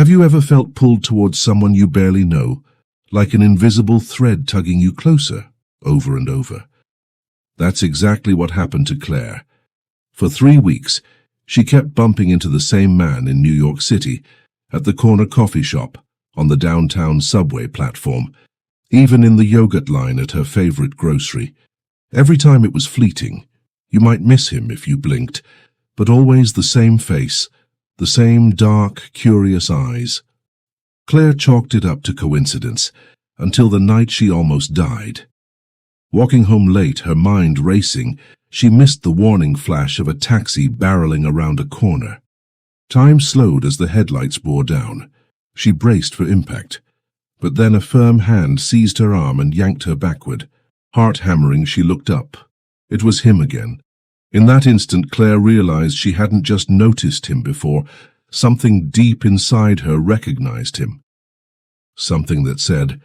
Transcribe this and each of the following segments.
Have you ever felt pulled towards someone you barely know, like an invisible thread tugging you closer, over and over? That's exactly what happened to Claire. For 3 weeks, she kept bumping into the same man in New York City, at the corner coffee shop, on the downtown subway platform, even in the yogurt line at her favorite grocery. Every time it was fleeting. You might miss him if you blinked, but always the same face, the same dark, curious eyes. Claire chalked it up to coincidence, until the night she almost died. Walking home late, her mind racing, she missed the warning flash of a taxi barreling around a corner. Time slowed as the headlights bore down. She braced for impact, but then a firm hand seized her arm and yanked her backward. Heart-hammering, she looked up. It was him again. In that instant, Claire realized she hadn't just noticed him before. Something deep inside her recognized him. Something that said,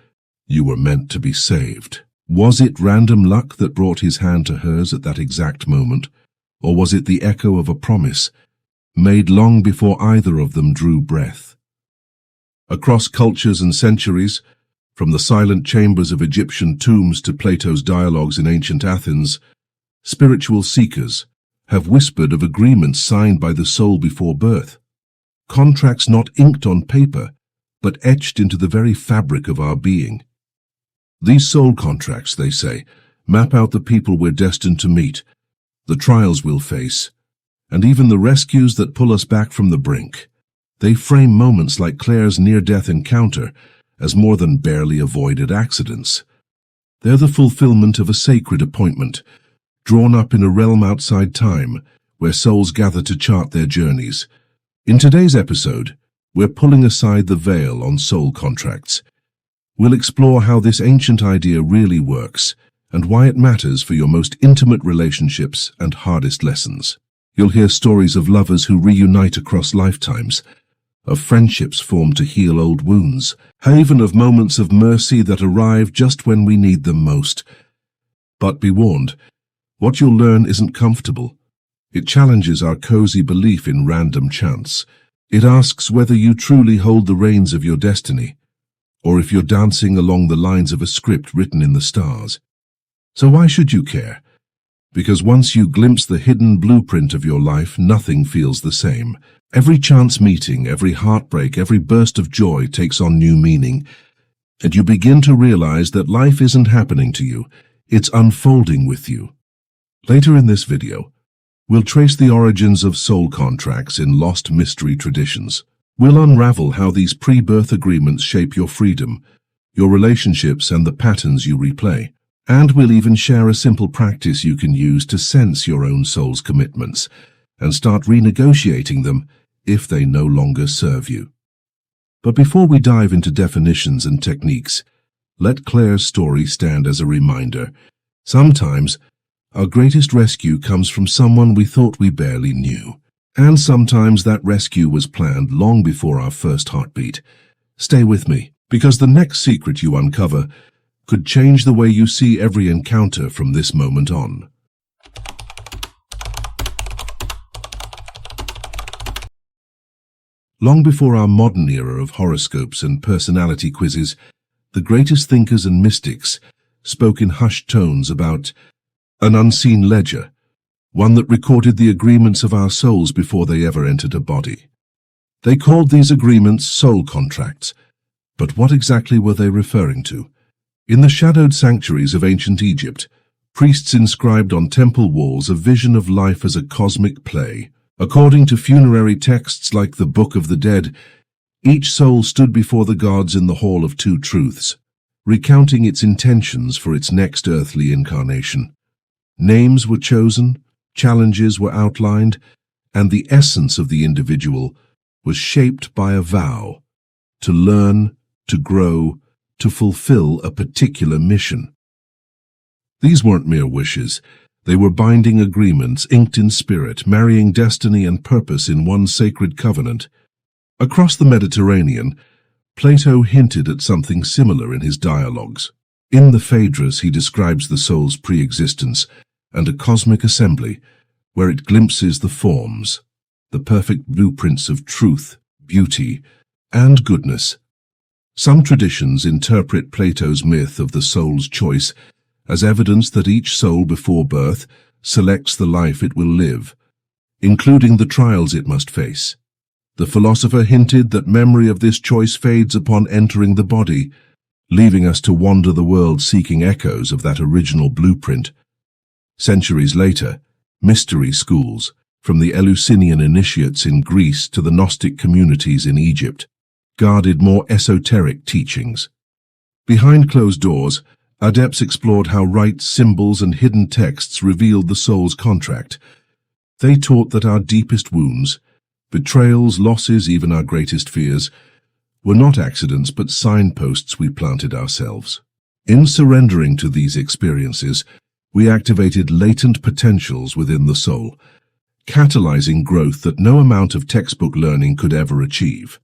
"You were meant to be saved." Was it random luck that brought his hand to hers at that exact moment? Or was it the echo of a promise, made long before either of them drew breath? Across cultures and centuries, from the silent chambers of Egyptian tombs to Plato's dialogues in ancient Athens, spiritual seekers have whispered of agreements signed by the soul before birth, contracts not inked on paper, but etched into the very fabric of our being. These soul contracts, they say, map out the people we're destined to meet, the trials we'll face, and even the rescues that pull us back from the brink. They frame moments like Claire's near-death encounter as more than barely avoided accidents. They're the fulfillment of a sacred appointment, drawn up in a realm outside time, where souls gather to chart their journeys. In today's episode, we're pulling aside the veil on soul contracts. We'll explore how this ancient idea really works, and why it matters for your most intimate relationships and hardest lessons. You'll hear stories of lovers who reunite across lifetimes, of friendships formed to heal old wounds, even of moments of mercy that arrive just when we need them most. But be warned, what you'll learn isn't comfortable. It challenges our cozy belief in random chance. It asks whether you truly hold the reins of your destiny, or if you're dancing along the lines of a script written in the stars. So why should you care? Because once you glimpse the hidden blueprint of your life, nothing feels the same. Every chance meeting, every heartbreak, every burst of joy takes on new meaning, and you begin to realize that life isn't happening to you, it's unfolding with you. Later in this video, we'll trace the origins of soul contracts in lost mystery traditions. We'll unravel how these pre-birth agreements shape your freedom, your relationships, and the patterns you replay. And we'll even share a simple practice you can use to sense your own soul's commitments and start renegotiating them if they no longer serve you. But before we dive into definitions and techniques, let Claire's story stand as a reminder. Sometimes, our greatest rescue comes from someone we thought we barely knew. And sometimes that rescue was planned long before our first heartbeat. Stay with me, because the next secret you uncover could change the way you see every encounter from this moment on. Long before our modern era of horoscopes and personality quizzes, the greatest thinkers and mystics spoke in hushed tones about an unseen ledger, one that recorded the agreements of our souls before they ever entered a body. They called these agreements soul contracts, but what exactly were they referring to? In the shadowed sanctuaries of ancient Egypt, priests inscribed on temple walls a vision of life as a cosmic play. According to funerary texts like the Book of the Dead, each soul stood before the gods in the Hall of Two Truths, recounting its intentions for its next earthly incarnation. Names were chosen, challenges were outlined, and the essence of the individual was shaped by a vow to learn, to grow, to fulfill a particular mission. These weren't mere wishes. They were binding agreements inked in spirit, marrying destiny and purpose in one sacred covenant. Across the Mediterranean, Plato hinted at something similar in his dialogues. In the Phaedrus, he describes the soul's pre-existence and a cosmic assembly where it glimpses the forms, the perfect blueprints of truth, beauty, and goodness. Some traditions interpret Plato's myth of the soul's choice as evidence that each soul before birth selects the life it will live, including the trials it must face. The philosopher hinted that memory of this choice fades upon entering the body, leaving us to wander the world seeking echoes of that original blueprint. Centuries later, mystery schools, from the Eleusinian initiates in Greece to the Gnostic communities in Egypt, guarded more esoteric teachings. Behind closed doors, adepts explored how rites, symbols, and hidden texts revealed the soul's contract. They taught that our deepest wounds, betrayals, losses, even our greatest fears, were not accidents but signposts we planted ourselves. In surrendering to these experiences, we activated latent potentials within the soul, catalyzing growth that no amount of textbook learning could ever achieve.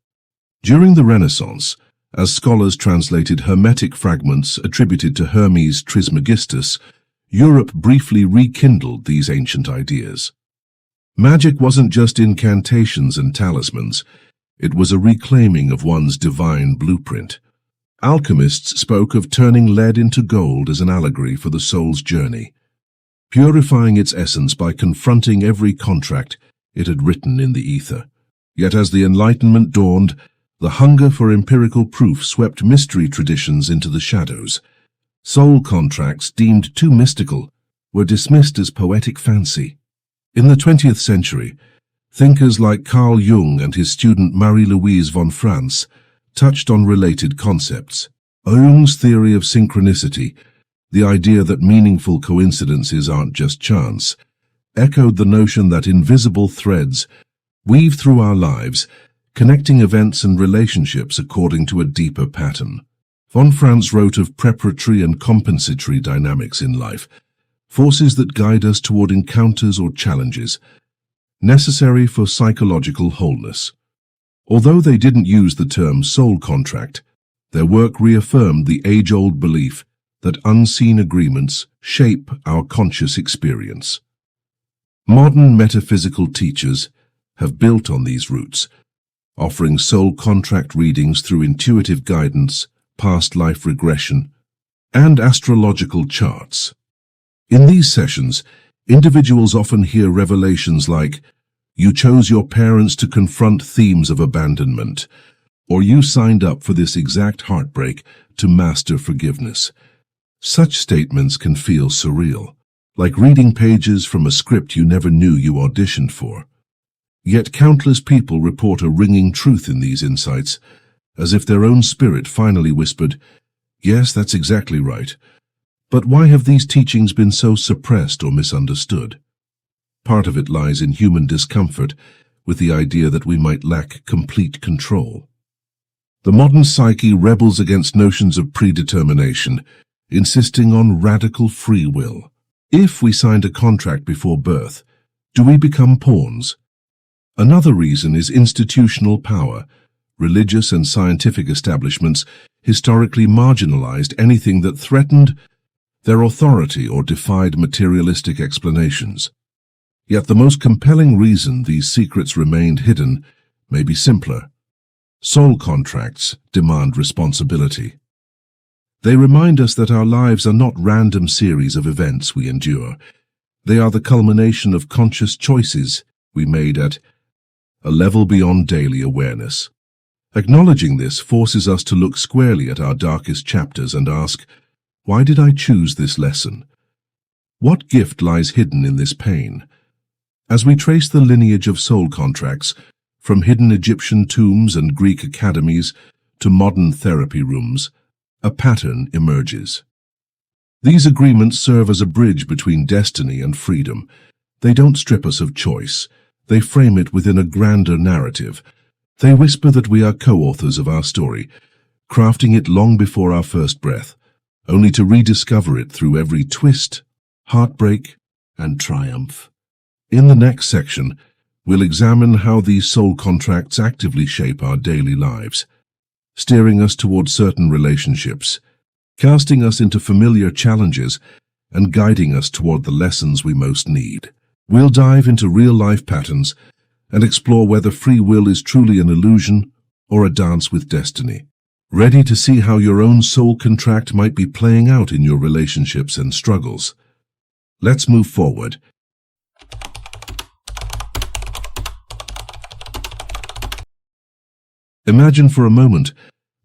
During the Renaissance, as scholars translated Hermetic fragments attributed to Hermes Trismegistus, Europe briefly rekindled these ancient ideas. Magic wasn't just incantations and talismans, it was a reclaiming of one's divine blueprint. Alchemists spoke of turning lead into gold as an allegory for the soul's journey, purifying its essence by confronting every contract it had written in the ether. Yet as the Enlightenment dawned, the hunger for empirical proof swept mystery traditions into the shadows. Soul contracts, deemed too mystical, were dismissed as poetic fancy. In the 20th century, thinkers like Carl Jung and his student Marie-Louise von Franz touched on related concepts. Jung's theory of synchronicity, the idea that meaningful coincidences aren't just chance, echoed the notion that invisible threads weave through our lives, connecting events and relationships according to a deeper pattern. Von Franz wrote of preparatory and compensatory dynamics in life, forces that guide us toward encounters or challenges, necessary for psychological wholeness. Although they didn't use the term soul contract, their work reaffirmed the age-old belief that unseen agreements shape our conscious experience. Modern metaphysical teachers have built on these roots, offering soul contract readings through intuitive guidance, past life regression, and astrological charts. In these sessions, individuals often hear revelations like, "You chose your parents to confront themes of abandonment," or "You signed up for this exact heartbreak to master forgiveness." Such statements can feel surreal, like reading pages from a script you never knew you auditioned for. Yet countless people report a ringing truth in these insights, as if their own spirit finally whispered, "Yes, that's exactly right." But why have these teachings been so suppressed or misunderstood? Part of it lies in human discomfort with the idea that we might lack complete control. The modern psyche rebels against notions of predetermination, insisting on radical free will. If we signed a contract before birth, do we become pawns? Another reason is institutional power. Religious and scientific establishments historically marginalized anything that threatened their authority or defied materialistic explanations. Yet the most compelling reason these secrets remained hidden may be simpler. Soul contracts demand responsibility. They remind us that our lives are not random series of events we endure. They are the culmination of conscious choices we made at a level beyond daily awareness. Acknowledging this forces us to look squarely at our darkest chapters and ask, why did I choose this lesson? What gift lies hidden in this pain? As we trace the lineage of soul contracts, from hidden Egyptian tombs and Greek academies to modern therapy rooms, a pattern emerges. These agreements serve as a bridge between destiny and freedom. They don't strip us of choice. They frame it within a grander narrative. They whisper that we are co-authors of our story, crafting it long before our first breath, only to rediscover it through every twist, heartbreak, and triumph. In the next section, we'll examine how these soul contracts actively shape our daily lives, steering us toward certain relationships, casting us into familiar challenges, and guiding us toward the lessons we most need. We'll dive into real-life patterns and explore whether free will is truly an illusion or a dance with destiny. Ready to see how your own soul contract might be playing out in your relationships and struggles? Let's move forward. Imagine for a moment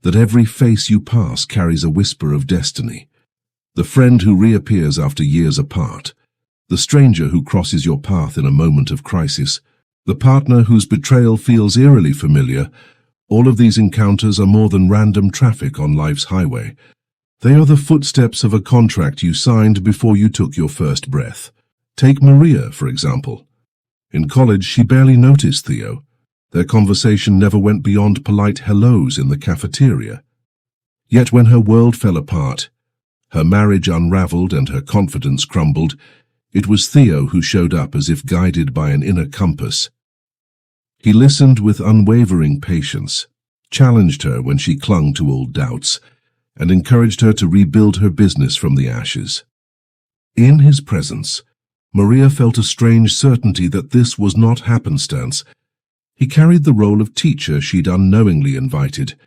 that every face you pass carries a whisper of destiny. The friend who reappears after years apart, the stranger who crosses your path in a moment of crisis, the partner whose betrayal feels eerily familiar. All of these encounters are more than random traffic on life's highway. They are the footsteps of a contract you signed before you took your first breath. Take Maria, for example. In college, she barely noticed Theo. Their conversation never went beyond polite hellos in the cafeteria. Yet when her world fell apart, her marriage unraveled and her confidence crumbled, it was Theo who showed up as if guided by an inner compass. He listened with unwavering patience, challenged her when she clung to old doubts, and encouraged her to rebuild her business from the ashes. In his presence, Maria felt a strange certainty that this was not happenstance. He carried the role of teacher she'd unknowingly invited,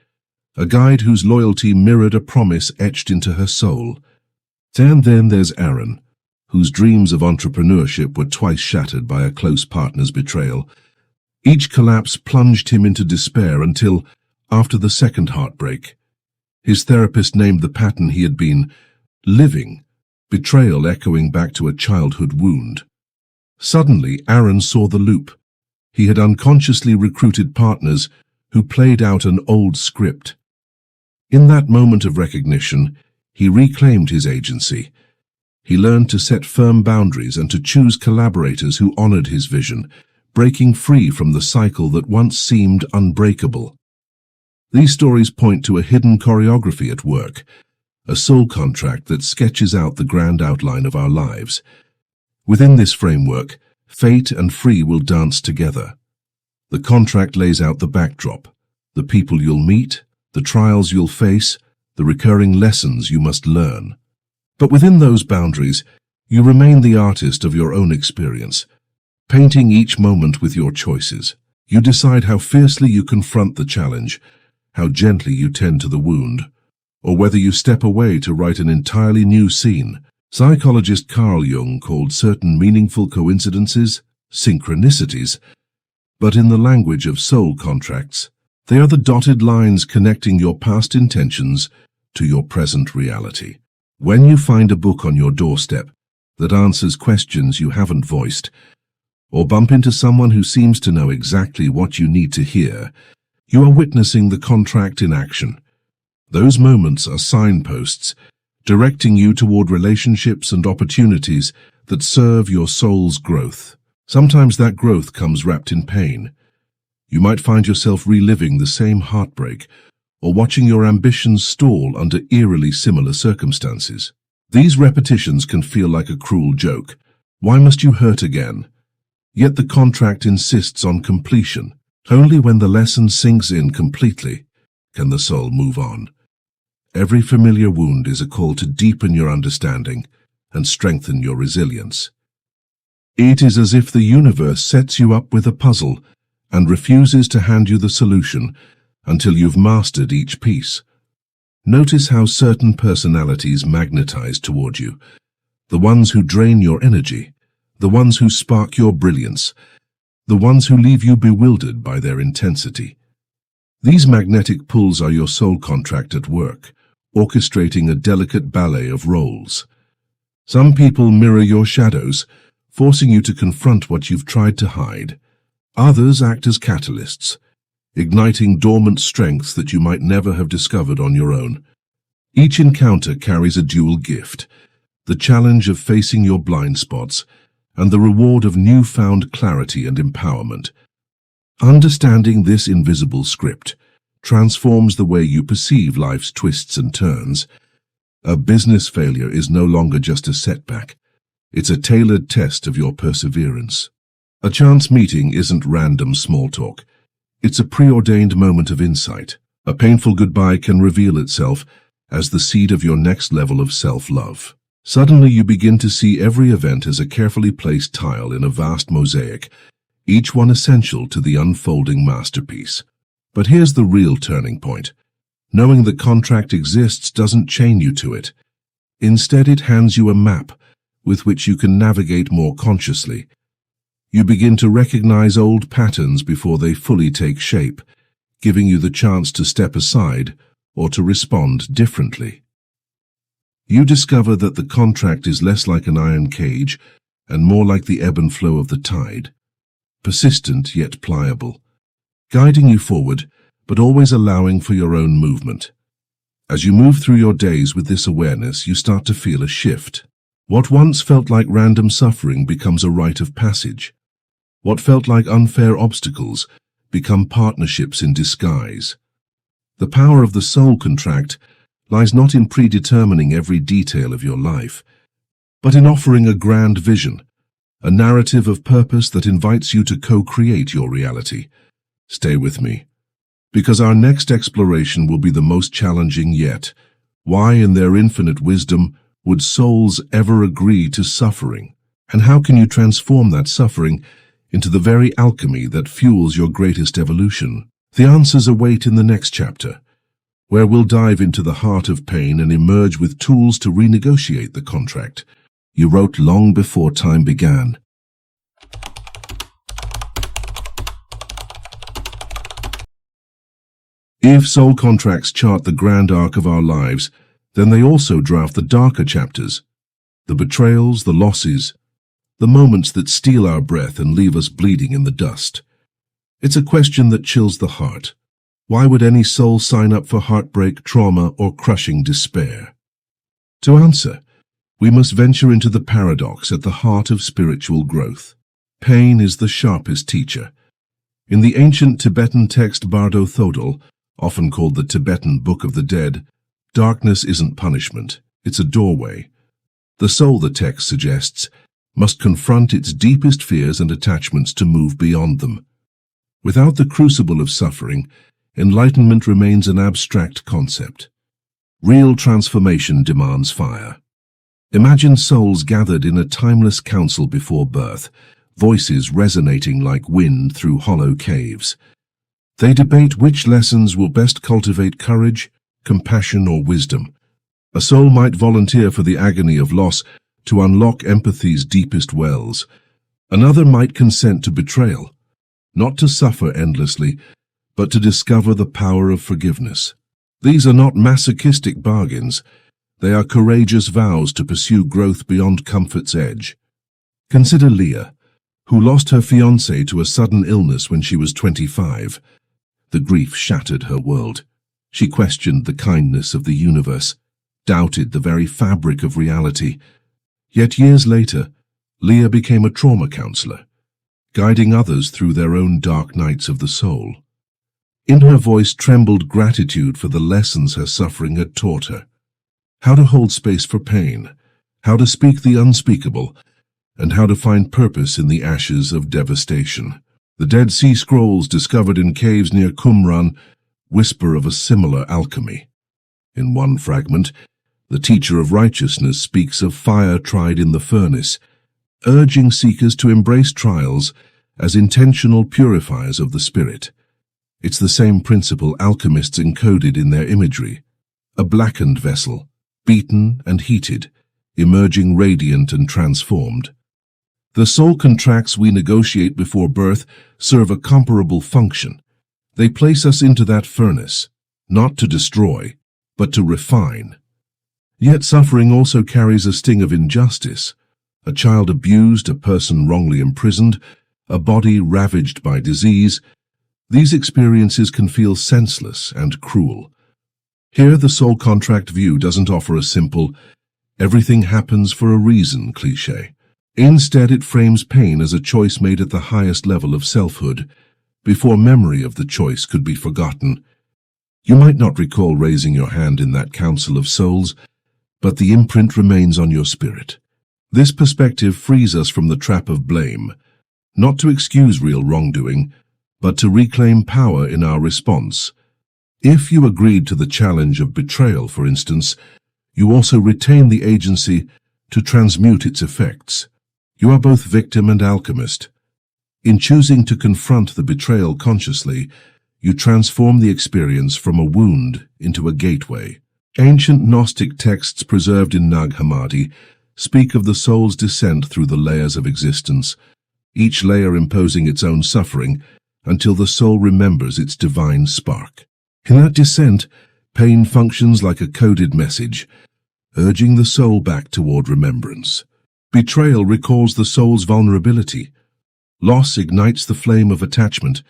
a guide whose loyalty mirrored a promise etched into her soul. And then there's Aaron, whose dreams of entrepreneurship were twice shattered by a close partner's betrayal. Each collapse plunged him into despair until, after the second heartbreak, his therapist named the pattern he had been living, betrayal echoing back to a childhood wound. Suddenly, Aaron saw the loop. He had unconsciously recruited partners who played out an old script. In that moment of recognition, he reclaimed his agency. He learned to set firm boundaries and to choose collaborators who honored his vision, breaking free from the cycle that once seemed unbreakable. These stories point to a hidden choreography at work, a soul contract that sketches out the grand outline of our lives. Within this framework, fate and free will dance together. The contract lays out the backdrop, the people you'll meet, the trials you'll face, the recurring lessons you must learn. But within those boundaries, you remain the artist of your own experience, painting each moment with your choices. You decide how fiercely you confront the challenge, how gently you tend to the wound, or whether you step away to write an entirely new scene. Psychologist Carl Jung called certain meaningful coincidences synchronicities, but in the language of soul contracts, they are the dotted lines connecting your past intentions to your present reality. When you find a book on your doorstep that answers questions you haven't voiced, or bump into someone who seems to know exactly what you need to hear, you are witnessing the contract in action. Those moments are signposts, directing you toward relationships and opportunities that serve your soul's growth. Sometimes that growth comes wrapped in pain. You might find yourself reliving the same heartbreak, or watching your ambitions stall under eerily similar circumstances. These repetitions can feel like a cruel joke. Why must you hurt again? Yet the contract insists on completion. Only when the lesson sinks in completely can the soul move on. Every familiar wound is a call to deepen your understanding and strengthen your resilience. It is as if the universe sets you up with a puzzle and refuses to hand you the solution until you've mastered each piece. Notice how certain personalities magnetize toward you, the ones who drain your energy, the ones who spark your brilliance, the ones who leave you bewildered by their intensity. These magnetic pulls are your soul contract at work, orchestrating a delicate ballet of roles. Some people mirror your shadows, forcing you to confront what you've tried to hide. Others act as catalysts, igniting dormant strengths that you might never have discovered on your own. Each encounter carries a dual gift, the challenge of facing your blind spots and the reward of newfound clarity and empowerment. Understanding this invisible script transforms the way you perceive life's twists and turns. A business failure is no longer just a setback. It's a tailored test of your perseverance. A chance meeting isn't random small talk. It's a preordained moment of insight. A painful goodbye can reveal itself as the seed of your next level of self-love. Suddenly you begin to see every event as a carefully placed tile in a vast mosaic, each one essential to the unfolding masterpiece. But here's the real turning point. Knowing the contract exists doesn't chain you to it. Instead, it hands you a map with which you can navigate more consciously. You begin to recognize old patterns before they fully take shape, giving you the chance to step aside or to respond differently. You discover that the contract is less like an iron cage and more like the ebb and flow of the tide, persistent yet pliable, guiding you forward but always allowing for your own movement. As you move through your days with this awareness, you start to feel a shift. What once felt like random suffering becomes a rite of passage. What felt like unfair obstacles become partnerships in disguise. The power of the soul contract lies not in predetermining every detail of your life, but in offering a grand vision, a narrative of purpose that invites you to co-create your reality. Stay with me, because our next exploration will be the most challenging yet. Why, in their infinite wisdom, would souls ever agree to suffering? And how can you transform that suffering into the very alchemy that fuels your greatest evolution? The answers await in the next chapter, where we'll dive into the heart of pain and emerge with tools to renegotiate the contract you wrote long before time began. If soul contracts chart the grand arc of our lives, then they also draft the darker chapters, the betrayals, the losses, the moments that steal our breath and leave us bleeding in the dust. It's a question that chills the heart. Why would any soul sign up for heartbreak, trauma, or crushing despair? To answer, we must venture into the paradox at the heart of spiritual growth. Pain is the sharpest teacher. In the ancient Tibetan text Bardo Thodol, often called the Tibetan Book of the Dead, darkness isn't punishment, it's a doorway. The soul, the text suggests, must confront its deepest fears and attachments to move beyond them. Without the crucible of suffering, enlightenment remains an abstract concept. Real transformation demands fire. Imagine souls gathered in a timeless council before birth, voices resonating like wind through hollow caves. They debate which lessons will best cultivate courage, compassion, or wisdom. A soul might volunteer for the agony of loss to unlock empathy's deepest wells. Another might consent to betrayal, not to suffer endlessly, but to discover the power of forgiveness. These are not masochistic bargains. They are courageous vows to pursue growth beyond comfort's edge. Consider Leah, who lost her fiancé to a sudden illness when she was 25. The grief shattered her world. She questioned the kindness of the universe, doubted the very fabric of reality. Yet years later, Leah became a trauma counselor, guiding others through their own dark nights of the soul. In her voice trembled gratitude for the lessons her suffering had taught her. How to hold space for pain, how to speak the unspeakable, and how to find purpose in the ashes of devastation. The Dead Sea Scrolls discovered in caves near Qumran whisper of a similar alchemy. In one fragment, the teacher of righteousness speaks of fire tried in the furnace, urging seekers to embrace trials as intentional purifiers of the spirit. It's the same principle alchemists encoded in their imagery. A blackened vessel, beaten and heated, emerging radiant and transformed. The soul contracts we negotiate before birth serve a comparable function. They place us into that furnace, not to destroy, but to refine. Yet suffering also carries a sting of injustice. A child abused, a person wrongly imprisoned, a body ravaged by disease. These experiences can feel senseless and cruel. Here, the soul contract view doesn't offer a simple, everything happens for a reason cliché. Instead, it frames pain as a choice made at the highest level of selfhood, before memory of the choice could be forgotten. You might not recall raising your hand in that council of souls, but the imprint remains on your spirit. This perspective frees us from the trap of blame, not to excuse real wrongdoing, but to reclaim power in our response. If you agreed to the challenge of betrayal, for instance, you also retain the agency to transmute its effects. You are both victim and alchemist. In choosing to confront the betrayal consciously, You transform the experience from a wound into a gateway. Ancient Gnostic texts preserved in Nag Hammadi speak of the soul's descent through the layers of existence, each layer imposing its own suffering until the soul remembers its divine spark. In that descent, pain functions like a coded message, urging the soul back toward remembrance. Betrayal recalls the soul's vulnerability. Loss ignites the flame of attachment,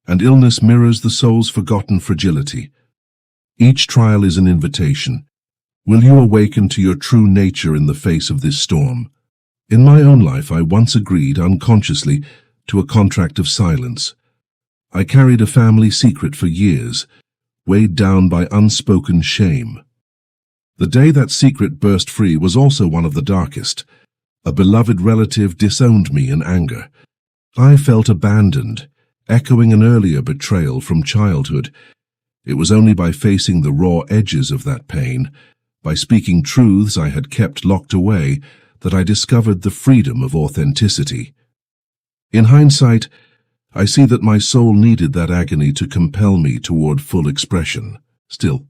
and illness mirrors the soul's forgotten fragility. Each trial is an invitation. Will you awaken to your true nature in the face of this storm? In my own life, I once agreed unconsciously to a contract of silence. I carried a family secret for years, weighed down by unspoken shame. The day that secret burst free was also one of the darkest. A beloved relative disowned me in anger. I felt abandoned, echoing an earlier betrayal from childhood. It was only by facing the raw edges of that pain, by speaking truths I had kept locked away, that I discovered the freedom of authenticity. In hindsight, I see that my soul needed that agony to compel me toward full expression. Still,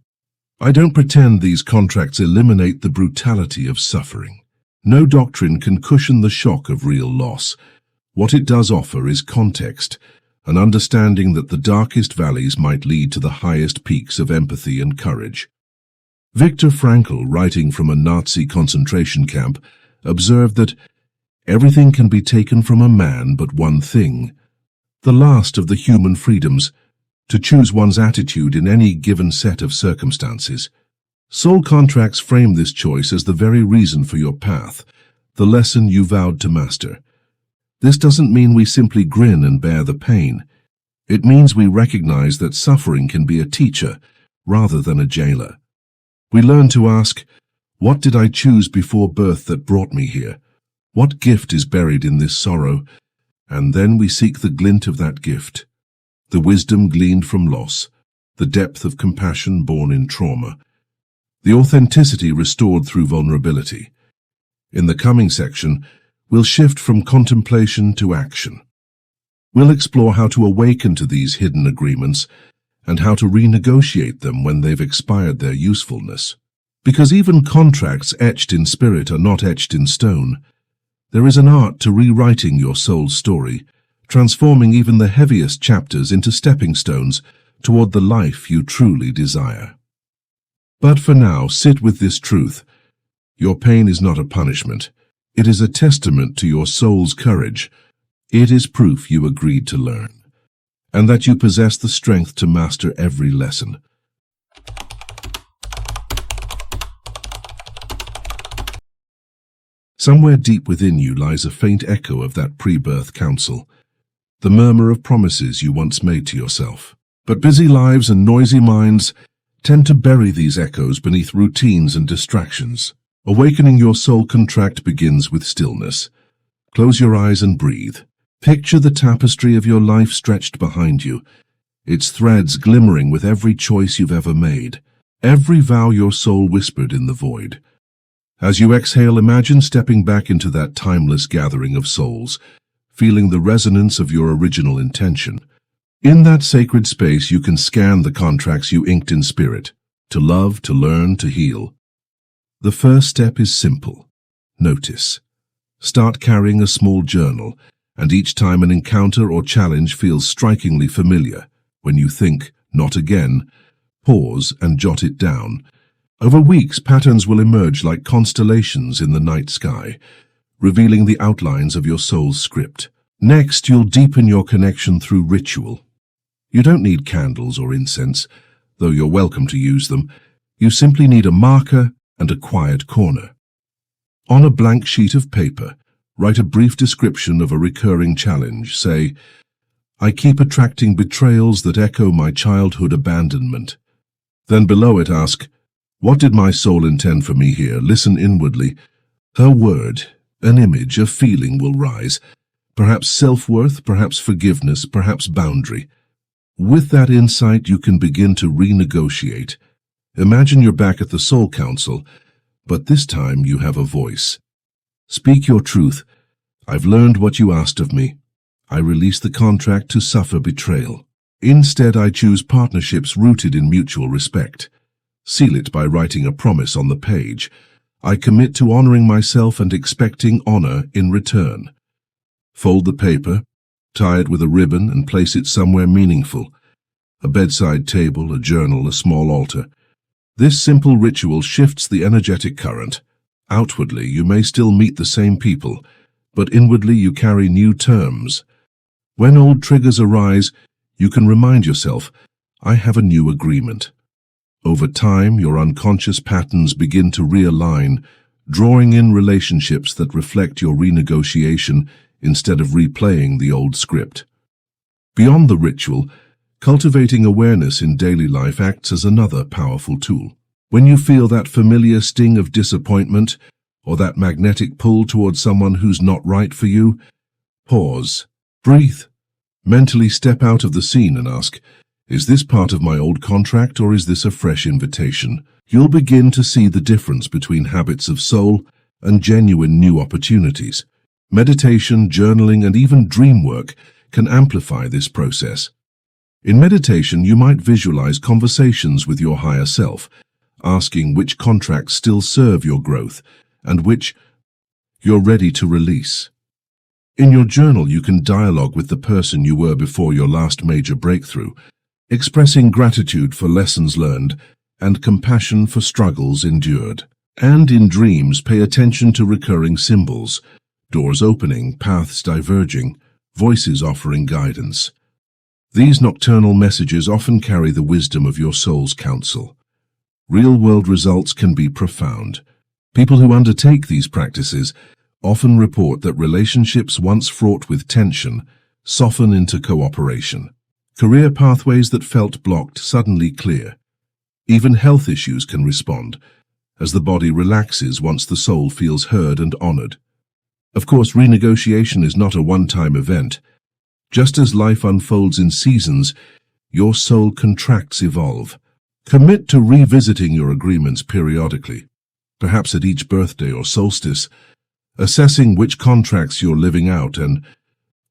I don't pretend these contracts eliminate the brutality of suffering. No doctrine can cushion the shock of real loss. What it does offer is context, an understanding that the darkest valleys might lead to the highest peaks of empathy and courage. Viktor Frankl, writing from a Nazi concentration camp, observed that everything can be taken from a man but one thing, the last of the human freedoms, to choose one's attitude in any given set of circumstances. Soul contracts frame this choice as the very reason for your path, the lesson you vowed to master. This doesn't mean we simply grin and bear the pain. It means we recognize that suffering can be a teacher rather than a jailer. We learn to ask, what did I choose before birth that brought me here? What gift is buried in this sorrow? And then we seek the glint of that gift, the wisdom gleaned from loss, the depth of compassion born in trauma, the authenticity restored through vulnerability. In the coming section, we'll shift from contemplation to action. We'll explore how to awaken to these hidden agreements and how to renegotiate them when they've expired their usefulness. Because even contracts etched in spirit are not etched in stone. There is an art to rewriting your soul's story, transforming even the heaviest chapters into stepping stones toward the life you truly desire. But for now, sit with this truth. Your pain is not a punishment. It is a testament to your soul's courage. It is proof you agreed to learn, and that you possess the strength to master every lesson. Somewhere deep within you lies a faint echo of that pre-birth counsel, the murmur of promises you once made to yourself. But busy lives and noisy minds tend to bury these echoes beneath routines and distractions. Awakening your soul contract begins with stillness. Close your eyes and breathe. Picture the tapestry of your life stretched behind you, its threads glimmering with every choice you've ever made, every vow your soul whispered in the void. As you exhale, imagine stepping back into that timeless gathering of souls, feeling the resonance of your original intention. In that sacred space, you can scan the contracts you inked in spirit, to love, to learn, to heal. The first step is simple. Notice. Start carrying a small journal, and each time an encounter or challenge feels strikingly familiar, when you think, not again, pause and jot it down. Over weeks, patterns will emerge like constellations in the night sky, revealing the outlines of your soul's script. Next, you'll deepen your connection through ritual. You don't need candles or incense, though you're welcome to use them. You simply need a marker and a quiet corner. On a blank sheet of paper, write a brief description of a recurring challenge. Say, I keep attracting betrayals that echo my childhood abandonment. Then below it ask, what did my soul intend for me here? Listen inwardly. A word, an image, a feeling will rise. Perhaps self-worth, perhaps forgiveness, perhaps boundary. With that insight, you can begin to renegotiate. Imagine you're back at the Soul Council, but this time you have a voice. Speak your truth. I've learned what you asked of me. I release the contract to suffer betrayal. Instead, I choose partnerships rooted in mutual respect. Seal it by writing a promise on the page. I commit to honoring myself and expecting honor in return. Fold the paper, tie it with a ribbon, and place it somewhere meaningful. A bedside table, a journal, a small altar. This simple ritual shifts the energetic current. Outwardly, you may still meet the same people, but inwardly you carry new terms. When old triggers arise, you can remind yourself, I have a new agreement. Over time, your unconscious patterns begin to realign, drawing in relationships that reflect your renegotiation instead of replaying the old script. Beyond the ritual, cultivating awareness in daily life acts as another powerful tool. When you feel that familiar sting of disappointment or that magnetic pull towards someone who's not right for you, pause, breathe, mentally step out of the scene and ask, is this part of my old contract or is this a fresh invitation? You'll begin to see the difference between habits of soul and genuine new opportunities. Meditation, journaling, and even dream work can amplify this process. In meditation, you might visualize conversations with your higher self, asking which contracts still serve your growth and which you're ready to release. In your journal, you can dialogue with the person you were before your last major breakthrough, expressing gratitude for lessons learned and compassion for struggles endured. And in dreams, pay attention to recurring symbols, doors opening, paths diverging, voices offering guidance. These nocturnal messages often carry the wisdom of your soul's counsel. Real-world results can be profound. People who undertake these practices often report that relationships once fraught with tension soften into cooperation. Career pathways that felt blocked suddenly clear. Even health issues can respond, as the body relaxes once the soul feels heard and honored. Of course, renegotiation is not a one-time event. Just as life unfolds in seasons, your soul contracts evolve. Commit to revisiting your agreements periodically, perhaps at each birthday or solstice, assessing which contracts you're living out and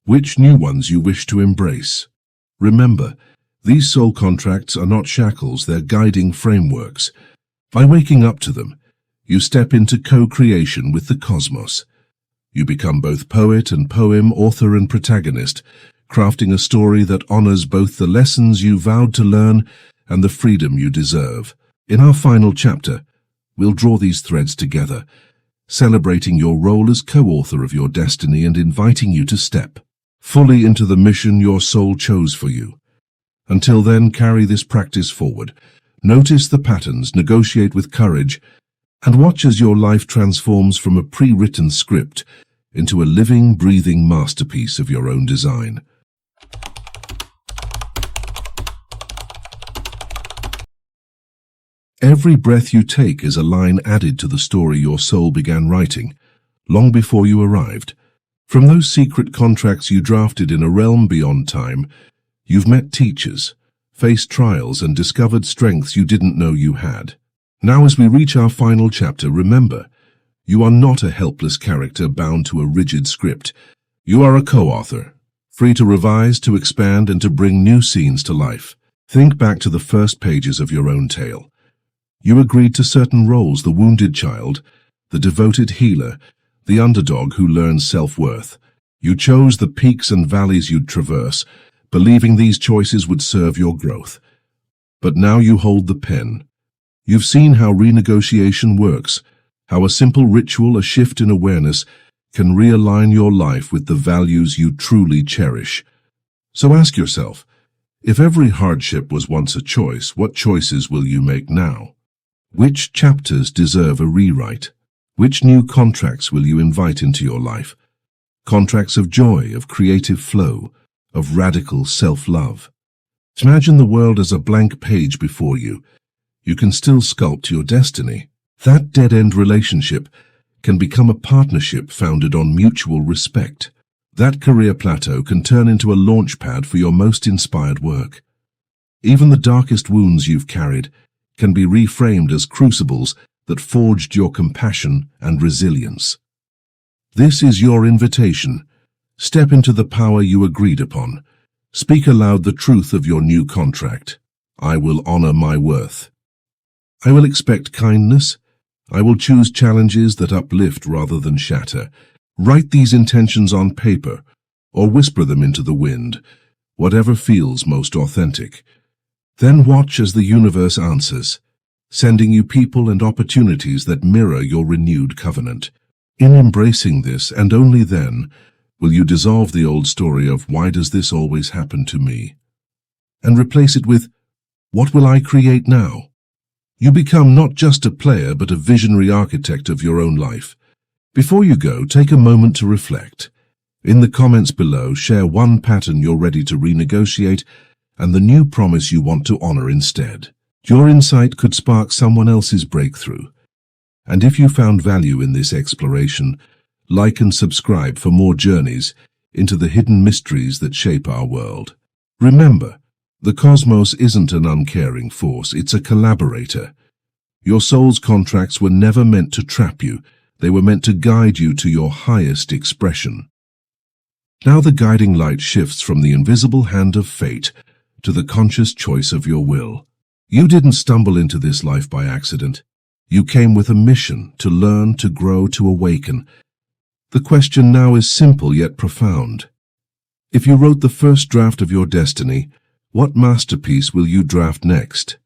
which new ones you wish to embrace. Remember, these soul contracts are not shackles, they're guiding frameworks. By waking up to them, you step into co-creation with the cosmos. You become both poet and poem, author and protagonist, crafting a story that honors both the lessons you vowed to learn and the freedom you deserve. In our final chapter, we'll draw these threads together, celebrating your role as co-author of your destiny and inviting you to step fully into the mission your soul chose for you. Until then, carry this practice forward. Notice the patterns, negotiate with courage, and watch as your life transforms from a pre-written script into a living, breathing masterpiece of your own design. Every breath you take is a line added to the story your soul began writing, long before you arrived. From those secret contracts you drafted in a realm beyond time, you've met teachers, faced trials, and discovered strengths you didn't know you had. Now, as we reach our final chapter, remember, you are not a helpless character bound to a rigid script. You are a co-author, free to revise, to expand, and to bring new scenes to life. Think back to the first pages of your own tale. You agreed to certain roles: the wounded child, the devoted healer, the underdog who learns self-worth. You chose the peaks and valleys you'd traverse, believing these choices would serve your growth. But now you hold the pen. You've seen how renegotiation works, how a simple ritual, a shift in awareness, can realign your life with the values you truly cherish. So ask yourself, if every hardship was once a choice, what choices will you make now? Which chapters deserve a rewrite? Which new contracts will you invite into your life? Contracts of joy, of creative flow, of radical self-love. Imagine the world as a blank page before you. You can still sculpt your destiny. That dead-end relationship can become a partnership founded on mutual respect. That career plateau can turn into a launch pad for your most inspired work. Even the darkest wounds you've carried can be reframed as crucibles that forged your compassion and resilience. This is your invitation. Step into the power you agreed upon. Speak aloud the truth of your new contract. I will honor my worth. I will expect kindness. I will choose challenges that uplift rather than shatter. Write these intentions on paper or whisper them into the wind, whatever feels most authentic. Then watch as the universe answers, sending you people and opportunities that mirror your renewed covenant. In embracing this, and only then, will you dissolve the old story of "why does this always happen to me?" and replace it with "what will I create now?" You become not just a player but a visionary architect of your own life. Before you go, take a moment to reflect. In the comments below, share one pattern you're ready to renegotiate and the new promise you want to honor instead. Your insight could spark someone else's breakthrough. And if you found value in this exploration, like and subscribe for more journeys into the hidden mysteries that shape our world. Remember, the cosmos isn't an uncaring force, it's a collaborator. Your soul's contracts were never meant to trap you, they were meant to guide you to your highest expression. Now the guiding light shifts from the invisible hand of fate to the conscious choice of your will. You didn't stumble into this life by accident. You came with a mission to learn, to grow, to awaken. The question now is simple yet profound. If you wrote the first draft of your destiny, what masterpiece will you draft next?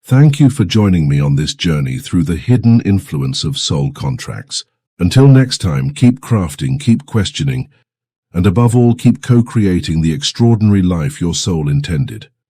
Thank you for joining me on this journey through the hidden influence of soul contracts. Until next time, keep crafting, keep questioning, and above all, keep co-creating the extraordinary life your soul intended.